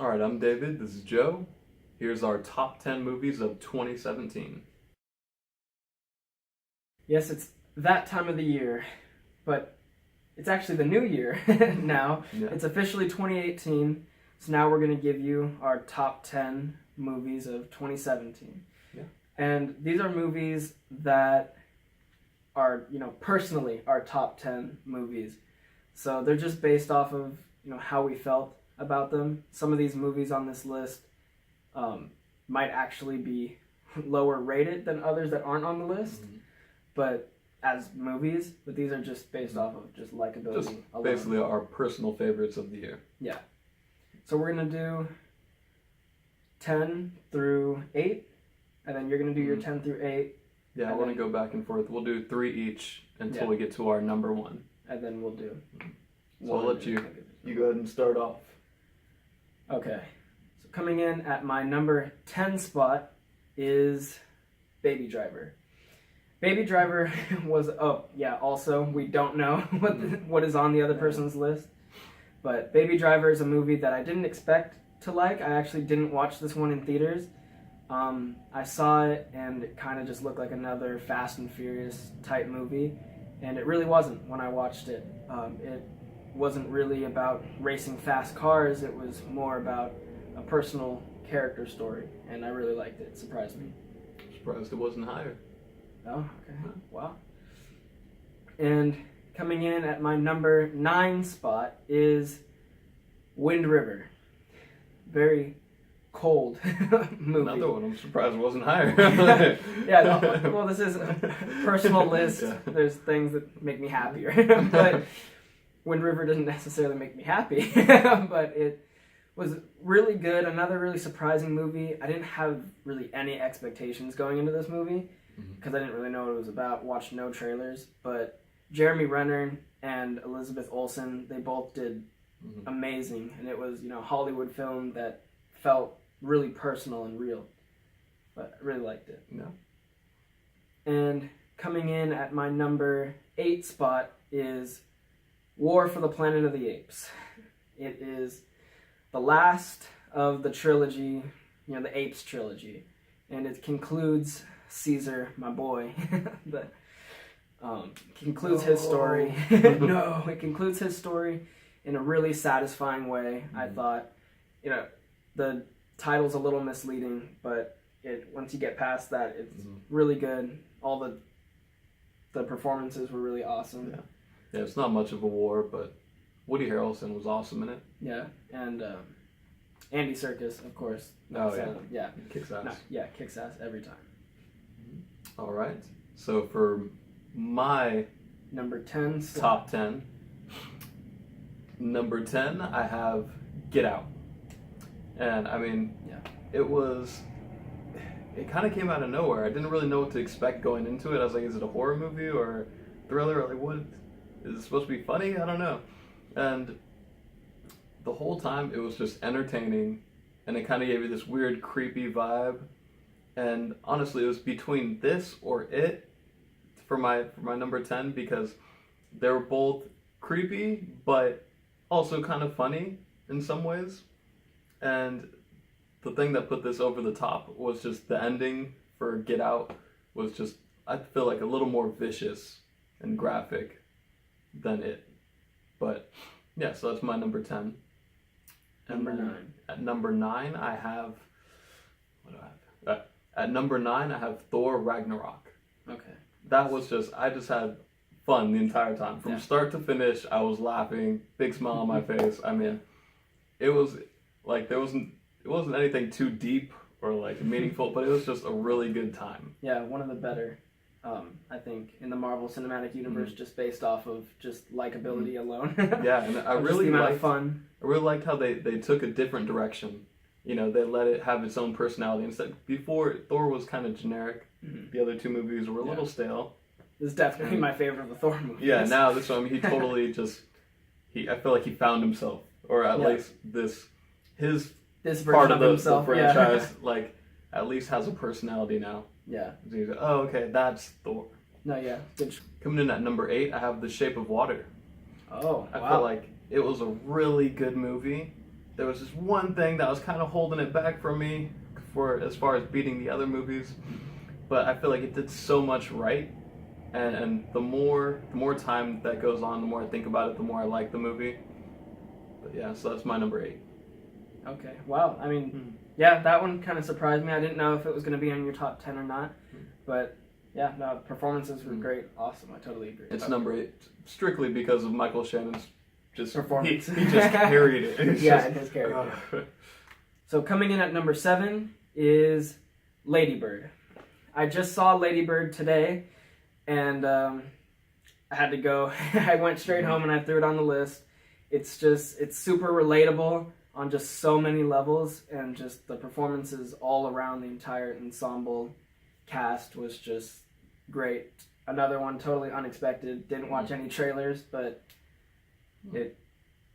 All right, I'm David. This is Joe. Here's our top 10 movies of 2017. Yes, it's that time of the year, but it's actually the new year now. Yeah. It's officially 2018, so now we're going to give you our top 10 movies of 2017. Yeah. And these are movies that are, personally our top 10 movies. So they're just based off of, how we felt about them. Some of these movies on this list might actually be lower rated than others that aren't on the list. Mm-hmm. But as movies, but these are just based off of just likability Just alone. basically our personal favorites of the year. Yeah. So we're going to do 10 through 8, and then you're going to do your 10 through 8. Yeah, I And want to then- go back and forth. We'll do 3 each until Yeah. we get to our number 1. And then we'll do So I'll let you go ahead and start off. Okay. So coming in at my number 10 spot is Baby Driver. Baby Driver was, also, we don't know what is on the other person's list. But Baby Driver is a movie that I didn't expect to like. I actually didn't watch this one in theaters. I saw it and it kind of just looked like another Fast and Furious type movie. And it really wasn't when I watched it. It wasn't really about racing fast cars. It was more about a personal character story. And I really liked it. It surprised me. Surprised it wasn't higher. Oh, okay. Wow. And coming in at my number 9 spot is Wind River. Very cold movie. Another one I'm surprised wasn't higher. Yeah, well, this is a personal list. Yeah. There's things that make me happier. But Wind River doesn't necessarily make me happy. But it was really good. Another really surprising movie. I didn't have really any expectations going into this movie because I didn't really know what it was about. Watched no trailers. But Jeremy Renner and Elizabeth Olsen, they both did amazing. And it was, a Hollywood film that felt really personal and real. But I really liked it. No. And coming in at my number 8 spot is War for the Planet of the Apes. It is the last of the trilogy, the Apes trilogy. And it concludes Caesar, my boy. Concludes his story. No, it concludes his story in a really satisfying way. I thought, the title's a little misleading, but once you get past that, it's really good. All the performances were really awesome. Yeah, it's not much of a war, but Woody Harrelson was awesome in it. Yeah, and Andy Serkis, of course. Oh, yeah. Kicks ass. Kicks ass every time. All right. So for my Number 10. top 10, number 10, I have Get Out. And I mean, it kind of came out of nowhere. I didn't really know what to expect going into it. I was like, is it a horror movie or thriller? Like, what? Is it supposed to be funny? I don't know. And the whole time, it was just entertaining, and it kind of gave you this weird, creepy vibe. And honestly, it was between this or It for my number 10 because they were both creepy, but also kind of funny in some ways. And the thing that put this over the top was just the ending for Get Out was just, I feel like, a little more vicious and graphic than It. But yeah, so that's my number 10. And Number then 9. At number 9, I have, what do I have? At number 9, I have Thor Ragnarok. Okay. That was I just had fun the entire time. From start to finish, I was laughing, big smile on my face. I mean, it was like, it wasn't anything too deep or like meaningful, but it was just a really good time. Yeah, one of the better, I think, in the Marvel Cinematic Universe, just based off of just likability alone. Yeah, and I really the amount of liked fun. I really liked how they took a different direction. They let it have its own personality. Instead, before, Thor was kind of generic. The other 2 movies were a little stale. This is definitely my favorite of the Thor movies. Yeah, now this one, he totally I feel like he found himself. Or at least his this part version of of the himself, franchise, like, at least has a personality now. Yeah. So he's like, oh, okay, that's Thor. No, yeah. Good. Coming in at number 8, I have The Shape of Water. Oh, I wow. felt like it was a really good movie there was just one thing that was kind of holding it back from me for as far as beating the other movies. But I feel like it did so much right, and the more time that goes on, the more I think about it, the more I like the movie. But yeah, so that's my number 8. Okay. Wow. I mean, yeah, that one kind of surprised me. I didn't know if it was going to be on your top 10 or not. But yeah, no, performances were great. Awesome. I totally agree. It's number 8 strictly because of Michael Shannon's just performance. He just carried it. It's yeah, just, it has carried it. So coming in at number 7 is Lady Bird. I just saw Lady Bird today, and I had to go. I went straight home and I threw it on the list. It's super relatable on just so many levels, and just the performances all around the entire ensemble cast was just great. Another one totally unexpected. Didn't watch any trailers, but it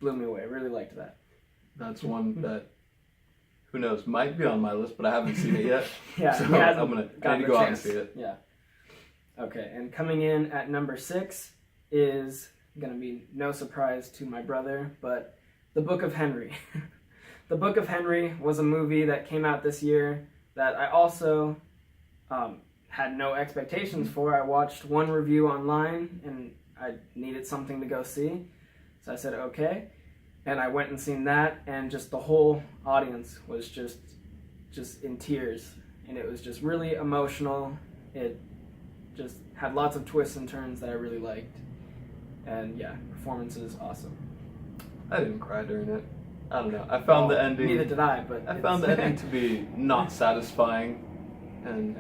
blew me away. Really liked that. That's one that, who knows, might be on my list, but I haven't seen it yet. Yeah, so I need to go out and see it. Yeah. Okay, and coming in at number 6 is going to be no surprise to my brother, but The Book of Henry. The Book of Henry was a movie that came out this year that I also had no expectations for. I watched one review online, and I needed something to go see, so I said okay, and I went and seen that, and just the whole audience was just in tears, and it was just really emotional. It just had lots of twists and turns that I really liked, and yeah, performances awesome. I didn't cry during it. I don't know. I found the ending. Neither did I, but I found the ending to be not satisfying, and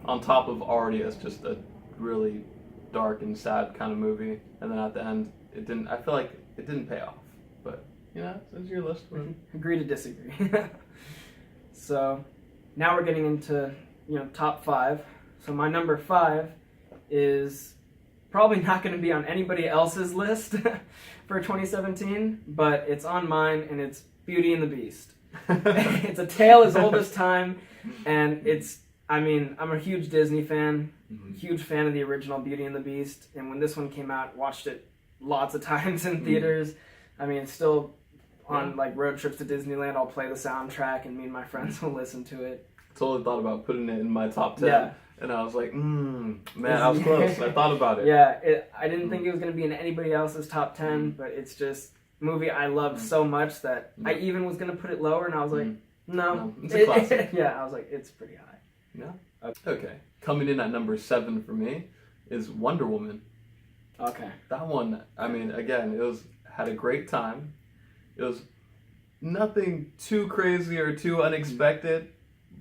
on top of already as just a really dark and sad kind of movie, and then at the end, it didn't. I feel like it didn't pay off. But you know, it's your list. Agree to disagree. So now we're getting into top 5. So my number 5 is probably not going to be on anybody else's list for 2017, but it's on mine, and it's Beauty and the Beast. It's a tale as old as time, and I'm a huge Disney fan, huge fan of the original Beauty and the Beast, and when this one came out, watched it lots of times in theaters. I mean, still on like road trips to Disneyland, I'll play the soundtrack, and me and my friends will listen to it. Totally thought about putting it in my top 10. Yeah. And I was like, man, I was close. I thought about it. Yeah, I didn't think it was going to be in anybody else's top 10, but it's just a movie I loved so much that I even was going to put it lower, and I was like, no. It's a classic. Yeah, I was like, it's pretty high. Yeah. Okay. Coming in at number 7 for me is Wonder Woman. Okay. That one, I mean, again, had a great time. It was nothing too crazy or too unexpected.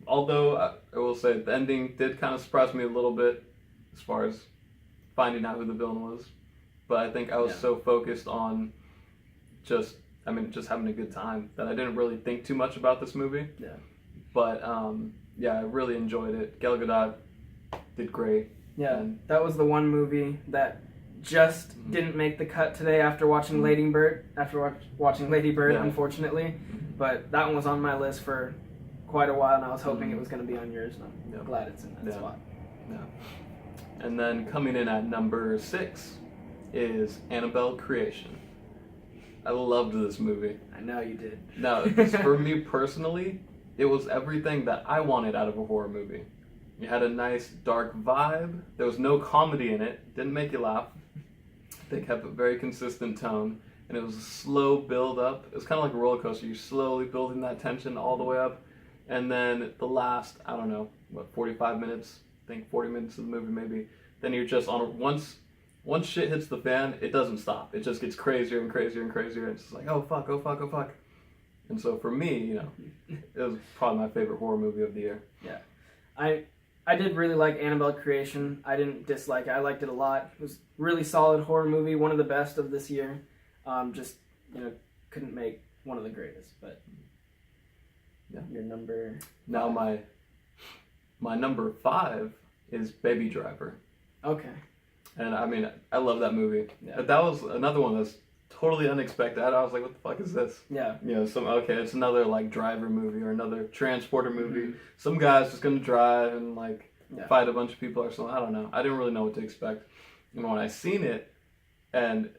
Although I will say the ending did kind of surprise me a little bit as far as finding out who the villain was. But I think I was so focused on just having a good time that I didn't really think too much about this movie. Yeah. But I really enjoyed it. Gal Gadot did great. Yeah, And that was the one movie that just didn't make the cut today after watching Lady Bird. Unfortunately, but that one was on my list for quite a while, and I was hoping it was going to be on yours, and I'm glad it's in that spot. Yeah. And then coming in at number 6 is Annabelle Creation. I loved this movie. I know you did. Now, for me personally, it was everything that I wanted out of a horror movie. It had a nice dark vibe. There was no comedy in it. Didn't make you laugh. They kept a very consistent tone, and it was a slow build up. It was kind of like a roller coaster. You're slowly building that tension all the way up. And then the last, 45 minutes, I think 40 minutes of the movie maybe, then you're just on once shit hits the fan, it doesn't stop. It just gets crazier and crazier and crazier. And it's just like, oh fuck. And so for me, it was probably my favorite horror movie of the year. Yeah. I did really like Annabelle Creation. I didn't dislike it. I liked it a lot. It was a really solid horror movie, one of the best of this year. Couldn't make one of the greatest, but yeah. Your number 5. Now my number 5 is Baby Driver. Okay. And I love that movie. Yeah. That was another one that's totally unexpected. I was like, what the fuck is this? Yeah. It's another like driver movie or another transporter movie. Some guy's just gonna drive and fight a bunch of people or something. I don't know. I didn't really know what to expect. And when I seen it, and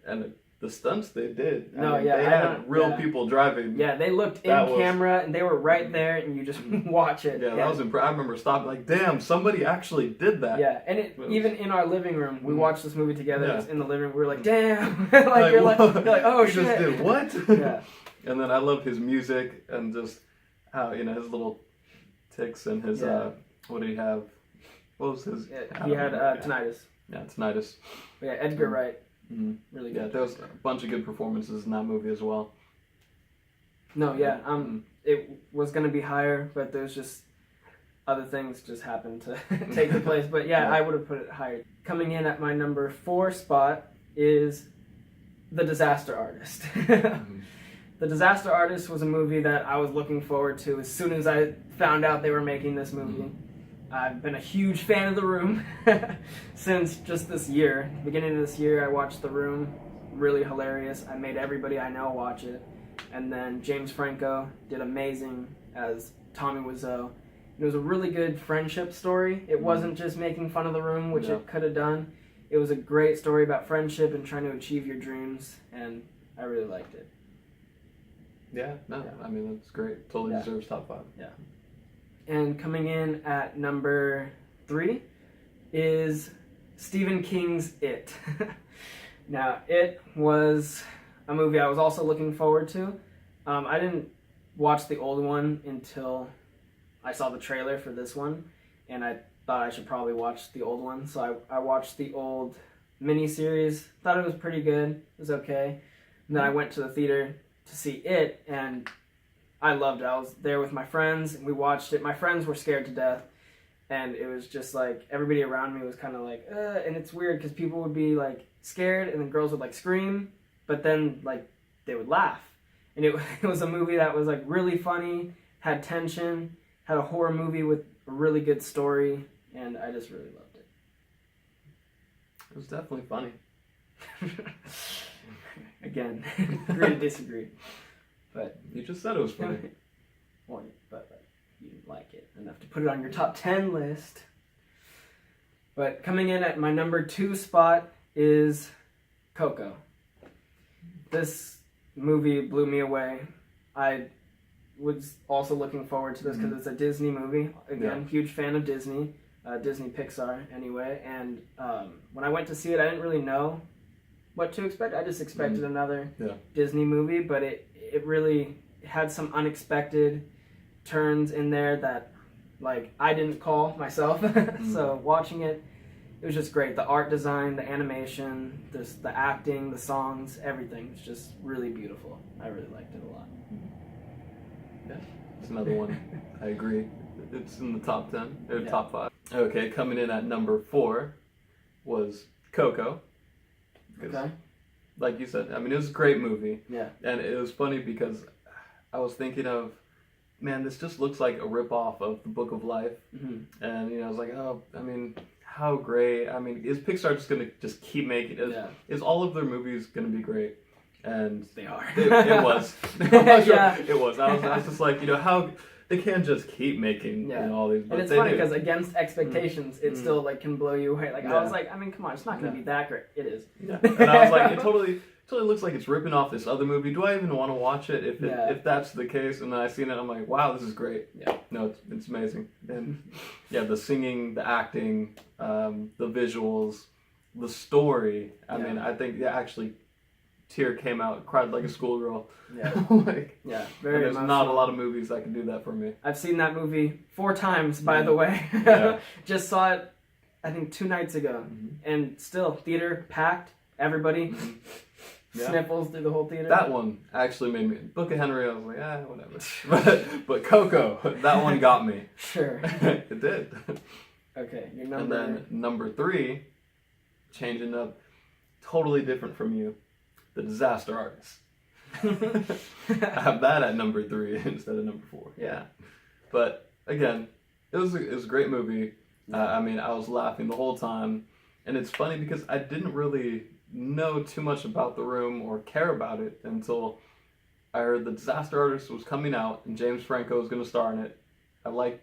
the the stunts they did. No, they I had don't- real yeah. people driving. Yeah, they looked in That was- camera and they were right there, and you just watch it. Yeah, that was impressive. I remember stopping like, damn, somebody actually did that. Yeah, and even in our living room, we watched this movie together. Yeah. Just in the living room, we were like, "Damn!" you're like, "Oh You shit!" just did what? Yeah, And then I love his music and just how his little ticks and his Yeah. what did he have? What was his? he had tinnitus. Yeah, tinnitus. But yeah, Edgar Wright, Mm-hmm. really Yeah, good. there was a bunch of good performances in that movie as well. No, yeah, it was gonna be higher, but there's just other things just happened to take the place. But yeah, I would have put it higher. Coming in at my number 4 spot is The Disaster Artist. The Disaster Artist was a movie that I was looking forward to as soon as I found out they were making this movie. I've been a huge fan of The Room since just this year. Beginning of this year, I watched The Room. Really hilarious. I made everybody I know watch it. And then James Franco did amazing as Tommy Wiseau. It was a really good friendship story. It wasn't just making fun of The Room, which it could have done. It was a great story about friendship and trying to achieve your dreams, and I really liked it. Yeah, no, I mean that's great. Totally deserves top 5. Yeah. And coming in at number 3 is Stephen King's It. Now, It was a movie I was also looking forward to. I didn't watch the old one until I saw the trailer for this one, and I thought I should probably watch the old one. So I watched the old miniseries, thought it was pretty good, it was okay. And then I went to the theater to see It, and I loved it. I was there with my friends, and we watched it. My friends were scared to death, and it was just like everybody around me was kind of like, and it's weird because people would be like scared, and then girls would like scream, but then like they would laugh. And it was a movie that was like really funny, had tension, had a horror movie with a really good story, and I just really loved it. It was definitely funny. Again, agree to disagree. But You just said it was funny. well, but you didn't like it enough to put it on your top 10 list. But coming in at my number 2 spot is Coco. This movie blew me away. I was also looking forward to this because it's a Disney movie. Again, huge fan of Disney. Disney Pixar anyway. And when I went to see it, I didn't really know what to expect. I just expected another Disney movie, but it really had some unexpected turns in there that like I didn't call myself. So watching it was just great. The art design, the animation, the acting, the songs, everything was just really beautiful. I really liked it a lot. Yeah, it's another one. I agree. It's in the top 10 or top 5. Okay, coming in at number 4 was Coco. Okay. Like you said, I mean, it was a great movie. Yeah. And it was funny because I was thinking of, man, this just looks like a ripoff of The Book of Life. Mm-hmm. And, I was like, oh, I mean, how great. I mean, is Pixar just going to just keep making it? Is all of their movies going to be great? And they are. It was. I'm not sure. Yeah. It was. I was just like, how they can't just keep making all these. And it's funny because against expectations, it still like can blow you away. Like I was like, I mean, come on, it's not going to be that great. It is. Yeah. And I was like, it totally looks like it's ripping off this other movie. Do I even want to watch it if that's the case? And then I seen it, I'm like, wow, this is great. Yeah. No, it's amazing. And the singing, the acting, the visuals, the story. I mean, I think actually. Tear came out, cried like a schoolgirl. Yeah. Like, very there's emotional. not a lot of movies that can do that for me. I've seen that movie 4 times, by the way. Just saw it, I think 2 nights ago, and still theater packed. Everybody sniffles through the whole theater. That one actually made me. Book of Henry, I was like, whatever. but Coco, that one got me. Sure. It did. Okay, your number. And then number 3, changing up, totally different from you. The Disaster Artist. I have that at number 3 instead of number 4. Yeah, but again, it was a great movie. I mean, I was laughing the whole time, and it's funny because I didn't really know too much about The Room or care about it until I heard The Disaster Artist was coming out and James Franco was going to star in it. I like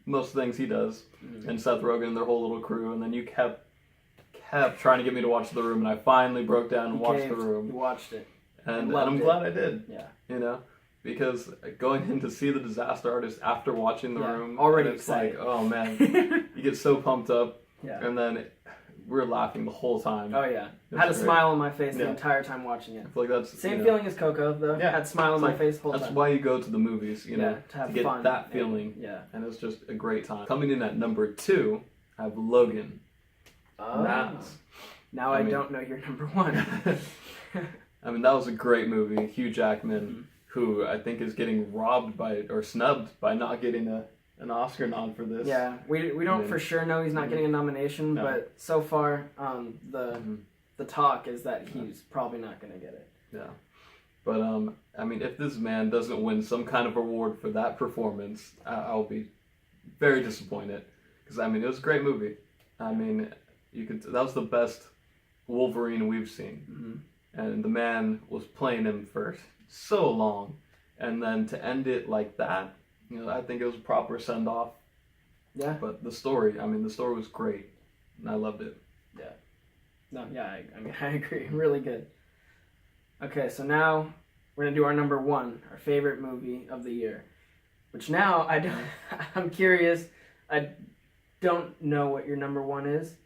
most things he does, and Seth Rogen and their whole little crew, and then you kept kept trying to get me to watch The Room, and I finally broke down and watched The Room. You watched it. And loved I'm it. glad I did. Yeah. You know, because going in to see The Disaster Artist after watching The Room, already it's excited. like, oh man, you get so pumped up, Yeah. and then we were laughing the whole time. Oh yeah. It Had a was great. smile on my face the Yeah. entire time watching it. I feel like that's Same you know, feeling as Coco though. Yeah. Had a smile on It's my like- face the whole That's time. why you go to the movies, you know, yeah, to have get fun. that feeling. Yeah. And it's just a great time. Coming in at number 2, I have Logan. Oh. That's- Now I I mean- don't know your number 1. I mean, that was a great movie. Hugh Jackman, Mm-hmm. who I think is getting robbed by or snubbed by not getting an Oscar nod for this. Yeah, we don't mean- for sure know he's not getting a nomination, No. but so far Mhm. the talk is that he's probably not going to get it. Yeah. But I mean, if this man doesn't win some kind of award for that performance, I'll be very disappointed. Because I mean, it was a great movie. I mean, that was the best Wolverine we've seen, Mm-hmm. and the man was playing him for so long, and then to end it like that, you know, I think it was a proper send off. Yeah. But the story was great, and I loved it. No, yeah, I mean, I agree. Really good. Okay, so now we're gonna do our number 1, our favorite movie of the year. Which now I'm curious. I don't know what your number 1 is.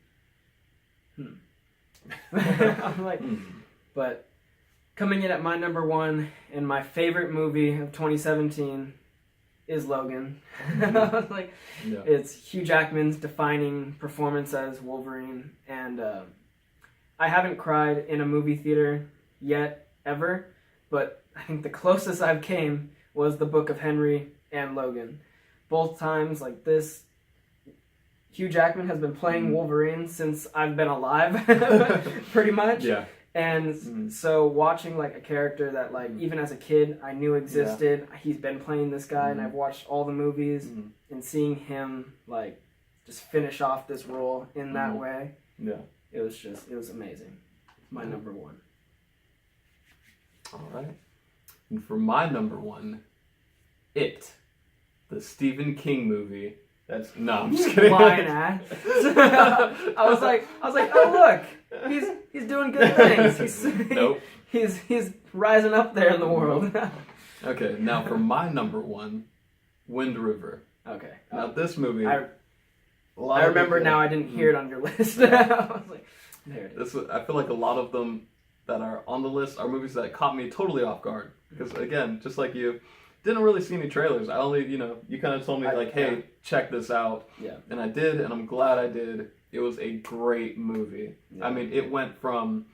I'm like, but coming in at my number 1 and my favorite movie of 2017 is Logan. I was like, Yeah. it's Hugh Jackman's defining performance as Wolverine, and I haven't cried in a movie theater yet, ever, but I think the closest I've came was The Book of Henry and Logan. Both times, like this, Hugh Jackman has been playing Wolverine since I've been alive, pretty much. Yeah. And so watching like a character that like even as a kid I knew existed, he's been playing this guy and I've watched all the movies, and seeing him like just finish off this role in that way, Yeah. it was amazing. My number 1. All right. And for my number 1, It, the Stephen King movie. No, I'm just kidding. Lying ass. I was like, oh look, he's doing good things. Nope. He's rising up there in the world. Okay, now for my number 1, Wind River. Okay. Now this movie. I remember now. I didn't hear it on your list. I was like, there it is. I feel like a lot of them that are on the list are movies that caught me totally off guard. Because again, just like you, didn't really see any trailers. I only, you kind of told me like, hey, check this out. Yeah. And I did, and I'm glad I did. It was a great movie. Yeah. I mean, it went from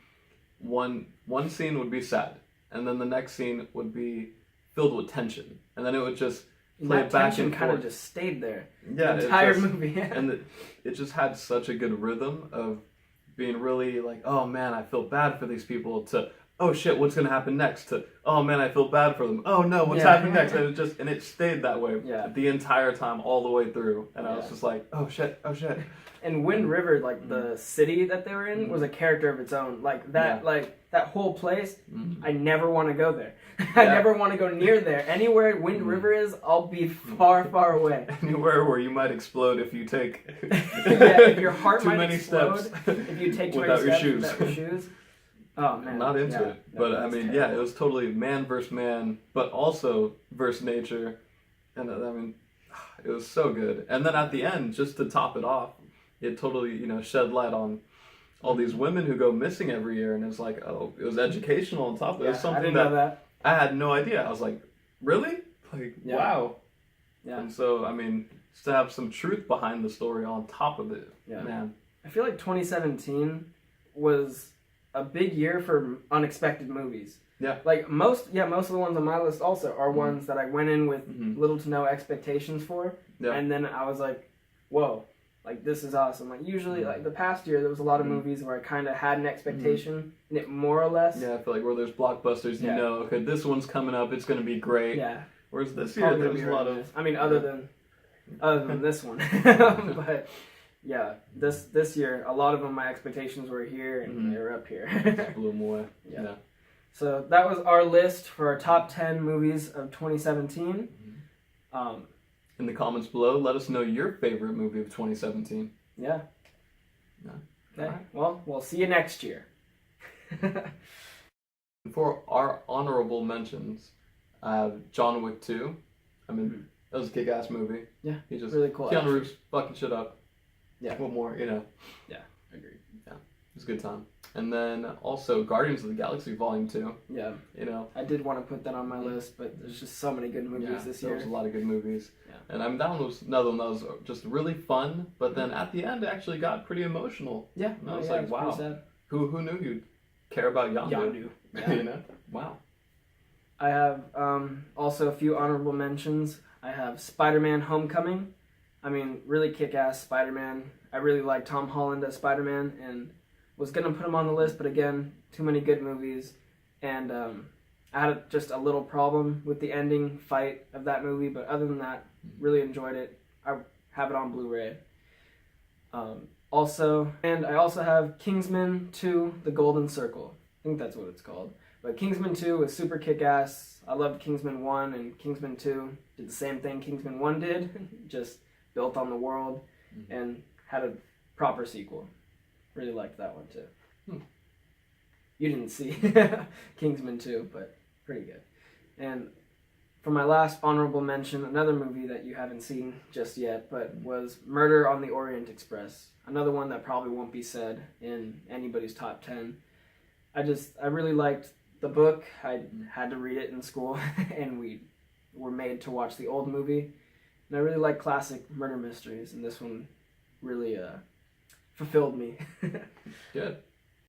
one scene would be sad, and then the next scene would be filled with tension, and then it would just play That back tension and kind of forth. just stayed there. Yeah, the entire it just, movie. and it just had such a good rhythm of being really like, oh man, I feel bad for these people, to oh shit, what's gonna happen next, to oh man, I feel bad for them, oh no, what's happening next, and it stayed that way the entire time, all the way through, and I was just like, oh shit. And Wind River, like the city that they were in, was a character of its own. Like that, like that whole place. I never want to go there. I never want to go near there. Anywhere Wind River is, I'll be far, far away. Anywhere where you might explode if you take if your heart too might many explode, steps if you take too without many your steps shoes. without your shoes. Oh man, I'm not into it. But I mean, it was totally man versus man, but also versus nature, and I mean, it was so good. And then at the end, just to top it off, it totally shed light on all these women who go missing every year, and it's like, oh, it was educational on top of it. It was I something didn't know that. I had no idea. I was like, really? Like, wow. Yeah. And so, I mean, just to have some truth behind the story on top of it, man. I feel like 2017 was a big year for unexpected movies. Yeah. Like most of the ones on my list also are ones that I went in with little to no expectations for. Yeah. And then I was like, whoa, like this is awesome. Like usually like the past year there was a lot of movies where I kind of had an expectation and it more or less. Yeah, I feel like where there's blockbusters, okay, this one's coming up, it's going to be great. Yeah. Whereas this year, Probably there was be a lot right. of... I mean, other than this one. But yeah, this year, a lot of them, my expectations were here and they were up here. blew them away. Yeah. So that was our list for our top 10 movies of 2017. In the comments below, let us know your favorite movie of 2017. Yeah. Okay. Alright. Well, we'll see you next year. For our honorable mentions, I have John Wick 2. I mean, Mhm. that was a kick-ass movie. Yeah, He just really cool. Keanu action. Reeves fucking shit up. Yeah. What more? You know, Agreed. it was a good time. And then also Guardians of the Galaxy Volume 2. Yeah, You know, I did want to put that on my list, but there's just so many good movies this there year. was a lot of good movies. Yeah. And I mean, that one was another one that was just really fun. But then at the end, it actually got pretty emotional. Yeah, And I was yeah, like, it's pretty wow. sad. Who knew you'd care about Yondu? Yondu. Yeah. You know? Wow. I have also a few honorable mentions. I have Spider-Man: Homecoming. I mean, really kick-ass Spider-Man. I really like Tom Holland as Spider-Man, and was gonna put him on the list, but again, too many good movies. And I had just a little problem with the ending fight of that movie, but other than that, really enjoyed it. I have it on Blu-ray. I also have Kingsman 2: The Golden Circle. I think that's what it's called. But Kingsman 2 was super kick-ass. I loved Kingsman 1, and Kingsman 2 did the same thing Kingsman 1 did, just built on the world and had a proper sequel. Really liked that one too. You didn't see Kingsman 2, but pretty good. And for my last honorable mention, another movie that you haven't seen just yet, but was Murder on the Orient Express. Another one that probably won't be said in anybody's top 10. I really liked the book. I had to read it in school, and we were made to watch the old movie. And I really like classic murder mysteries, and this one really fulfilled me. Good.